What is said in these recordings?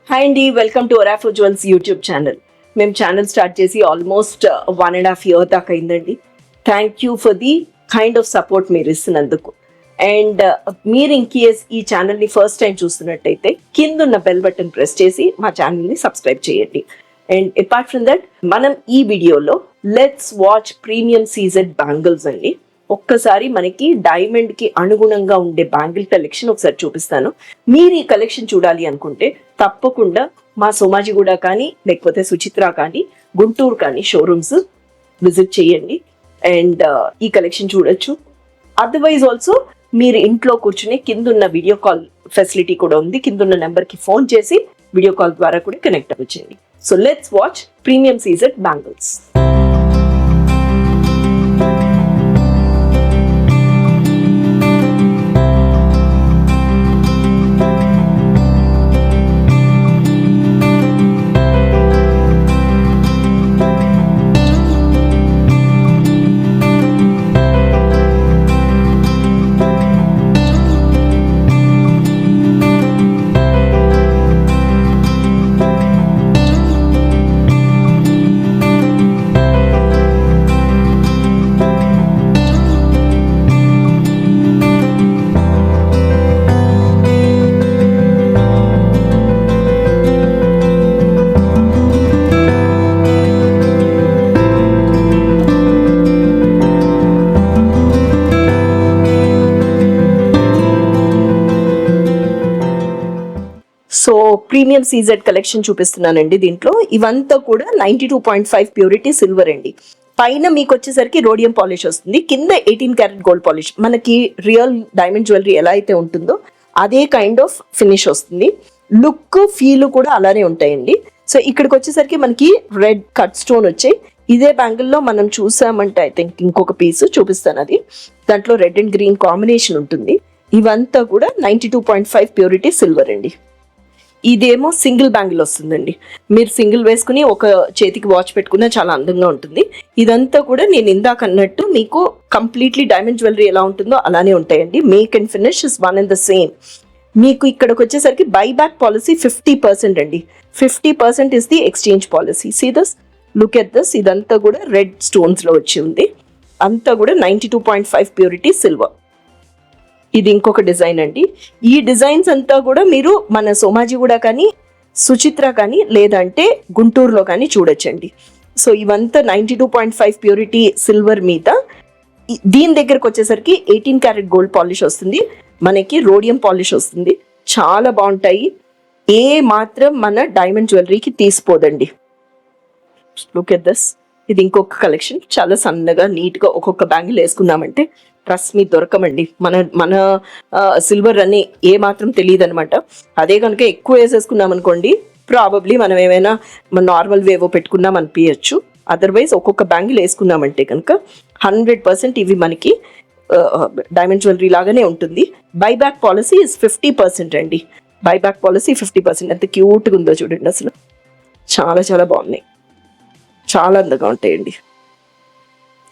Hi అండి, welcome to ఒరాఫో jewels YouTube channel. మేము channel start చేసి ఆల్మోస్ట్ 1.5 year దాకా అయిందండి. Thank you for the kind of support మీరు ఇస్తున్నందుకు. అండ్ మీరు ఇన్ కేస్ ఈ ఛానల్ని ఫస్ట్ టైం చూస్తున్నట్టయితే కింద ఉన్న బెల్ బటన్ ప్రెస్ చేసి మా ఛానల్ని సబ్స్క్రైబ్ చేయండి. అండ్ అపార్ట్ ఫ్రమ్ దట్ మనం ఈ వీడియోలో let's watch premium CZ bangles అండి. ఒక్కసారి మనకి డైమండ్ కి అనుగుణంగా ఉండే బ్యాంగిల్ కలెక్షన్ ఒకసారి చూపిస్తాను. మీరు ఈ కలెక్షన్ చూడాలి అనుకుంటే తప్పకుండా మా సోమాజిగూడ కానీ లేకపోతే సుచిత్ర కానీ గుంటూరు కానీ షోరూమ్స్ విజిట్ చేయండి అండ్ ఈ కలెక్షన్ చూడొచ్చు. అదర్వైజ్ ఆల్సో మీరు ఇంట్లో కూర్చుని కిందున్న వీడియో కాల్ ఫెసిలిటీ కూడా ఉంది. కిందున్న నెంబర్కి ఫోన్ చేసి వీడియో కాల్ ద్వారా కూడా కనెక్ట్ అవ్వచ్చండి. So let's watch premium CZ bangles. So premium CZ collection చూపిస్తున్నానండి. దీంట్లో ఇవంతా కూడా 92.5 ప్యూరిటీ సిల్వర్ అండి. పైన మీకు వచ్చేసరికి రోడియం పాలిష్ వస్తుంది, కింద 18 క్యారెట్ గోల్డ్ పాలిష్. మనకి రియల్ డైమండ్ జ్యువెలరీ ఎలా అయితే ఉంటుందో అదే కైండ్ ఆఫ్ ఫినిష్ వస్తుంది. లుక్ ఫీల్ కూడా అలానే ఉంటాయండి. సో ఇక్కడికి వచ్చేసరికి మనకి రెడ్ కట్ స్టోన్ వచ్చాయి. ఇదే బ్యాంగిల్లో మనం చూసామంటే ఐ థింక్ ఇంకొక పీస్ చూపిస్తాను, అది దాంట్లో రెడ్ అండ్ గ్రీన్ కాంబినేషన్ ఉంటుంది. ఇవంతా కూడా 92.5 ప్యూరిటీ సిల్వర్ అండి. ఇదేమో సింగిల్ బ్యాంగిల్ వస్తుందండి. మీరు సింగిల్ వేసుకుని ఒక చేతికి వాచ్ పెట్టుకున్నా చాలా అందంగా ఉంటుంది. ఇదంతా కూడా నేను ఇందాక అన్నట్టు మీకు కంప్లీట్లీ డైమండ్ జ్యువెలరీ ఎలా ఉంటుందో అలానే ఉంటాయండి. Make and finish is one and the same. మీకు ఇక్కడికి వచ్చేసరికి బైబ్యాక్ పాలసీ 50% అండి. 50% is the exchange policy. See this, look at this. ఇదంతా కూడా రెడ్ స్టోన్స్ లో వచ్చి ఉంది. అంతా కూడా 92.5 ప్యూరిటీ సిల్వర్. ఇది ఇంకొక డిజైన్ అండి. ఈ డిజైన్స్ అంతా కూడా మీరు మన సోమాజిగూడ కానీ సుచిత్ర కానీ లేదంటే గుంటూరులో కానీ చూడొచ్చండి. సో ఇవంతా 92.5 ప్యూరిటీ సిల్వర్ మీద దీని దగ్గరకు వచ్చేసరికి 18 క్యారెట్ గోల్డ్ పాలిష్ వస్తుంది, మనకి రోడియం పాలిష్ వస్తుంది. చాలా బాగుంటాయి. ఏ మాత్రం మన డైమండ్ జ్యువెలరీకి తీసిపోదండి. లుక్ ఎట్ దస్. ఇది ఇంకొక కలెక్షన్. చాలా సన్నగా నీట్గా ఒక్కొక్క బ్యాంగిల్ వేసుకున్నామంటే ట్రస్ట్ మీ దొరకమండి. మన సిల్వర్ అని ఏ మాత్రం తెలియదు అనమాట. అదే కనుక ఎక్కువ వేసేసుకున్నాం అనుకోండి, ప్రాబబ్లీ మనం ఏమైనా మన నార్మల్ వేవో పెట్టుకున్నాం అనిపించచ్చు. అదర్వైజ్ ఒక్కొక్క బ్యాంగిల్ వేసుకున్నామంటే కనుక 100% ఇవి మనకి డైమండ్ జ్యువెలరీ లాగానే ఉంటుంది. బైబ్యాక్ పాలసీ ఇస్ 50% అండి. Buyback policy 50%. ఎంత క్యూట్గా ఉందో చూడండి అసలు. చాలా చాలా బాగున్నాయి, చాలా అందంగా ఉంటాయండి.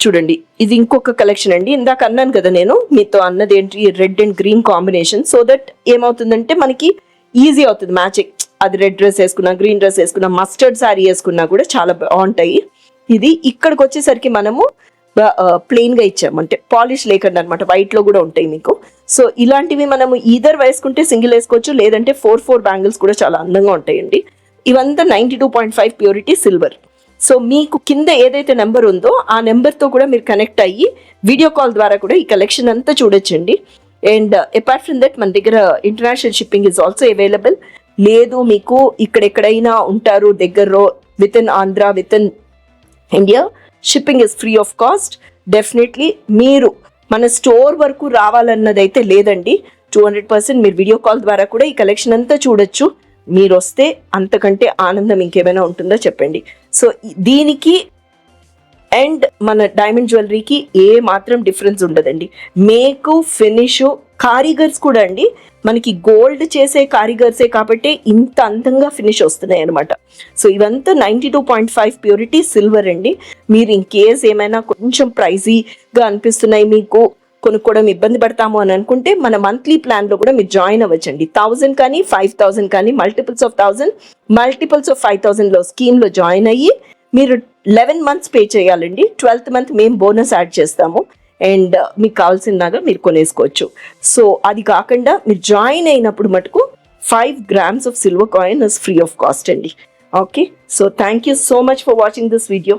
చూడండి, ఇది ఇంకొక కలెక్షన్ అండి. ఇందాక అన్నాను కదా నేను మీతో అన్నది ఏంటి, red and green combination. So that ఏమవుతుందంటే మనకి ఈజీ అవుతుంది మ్యాచింగ్. అది రెడ్ డ్రెస్ వేసుకున్నా, గ్రీన్ డ్రెస్ వేసుకున్నా, మస్టర్డ్ శారీ వేసుకున్నా కూడా చాలా బాగుంటాయి. ఇది ఇక్కడికి వచ్చేసరికి మనము ప్లెయిన్ గా ఇచ్చామంటే పాలిష్ లేకుండా అనమాట. వైట్ లో కూడా ఉంటాయి మీకు. సో ఇలాంటివి మనము ఈదర్ వేసుకుంటే సింగిల్ వేసుకోవచ్చు, లేదంటే 4 బ్యాంగిల్స్ కూడా చాలా అందంగా ఉంటాయండి. ఇవంతా 92.5 ప్యూరిటీ సిల్వర్. సో మీకు కింద ఏదైతే నెంబర్ ఉందో ఆ నెంబర్తో కూడా మీరు కనెక్ట్ అయ్యి వీడియో కాల్ ద్వారా కూడా ఈ కలెక్షన్ అంతా చూడొచ్చండి. అండ్ అపార్ట్ ఫ్రమ్ దట్ మన దగ్గర international shipping is also available. లేదు మీకు ఇక్కడెక్కడైనా ఉంటారు దగ్గరలో, with in Andhra, with in India, shipping is free of cost. Definitely మీరు మన స్టోర్ వరకు రావాలన్నదైతే లేదండి. 200% మీరు వీడియో కాల్ ద్వారా కూడా ఈ కలెక్షన్ అంతా చూడొచ్చు. మీరు వస్తే అంతకంటే ఆనందం ఇంకేమైనా ఉంటుందో చెప్పండి. సో దీనికి అండ్ మన డైమండ్ జ్యువెలరీకి ఏ మాత్రం డిఫరెన్స్ ఉండదండి. మేకు ఫినిష్ కారిగర్స్ కూడా అండి మనకి గోల్డ్ చేసే కారిగర్సే కాబట్టి ఇంత అందంగా ఫినిష్ వస్తున్నాయి అనమాట. సో ఇవంతా 92.5 ప్యూరిటీ సిల్వర్ అండి. మీరు ఇన్ కేస్ ఏమైనా కొంచెం ప్రైజీగా అనిపిస్తున్నాయి మీకు, కొనుక్కోవడం ఇబ్బంది పడతాము అని అనుకుంటే మన మంత్లీ ప్లాన్లో కూడా మీరు జాయిన్ అవ్వచ్చండి. 1000 కానీ 5000 కానీ మల్టిపుల్స్ ఆఫ్ 1000 మల్టిపుల్స్ ఆఫ్ 5000లో స్కీమ్లో జాయిన్ అయ్యి మీరు 11 months పే చేయాలండి. 12th month మేము బోనస్ యాడ్ చేస్తాము అండ్ మీకు కావాల్సినలాగా మీరు కొనేసుకోవచ్చు. సో అది కాకుండా మీరు జాయిన్ అయినప్పుడు మటుకు 5 grams of silver coin is free of cost అండి. Okay, so thank you so much for watching this video.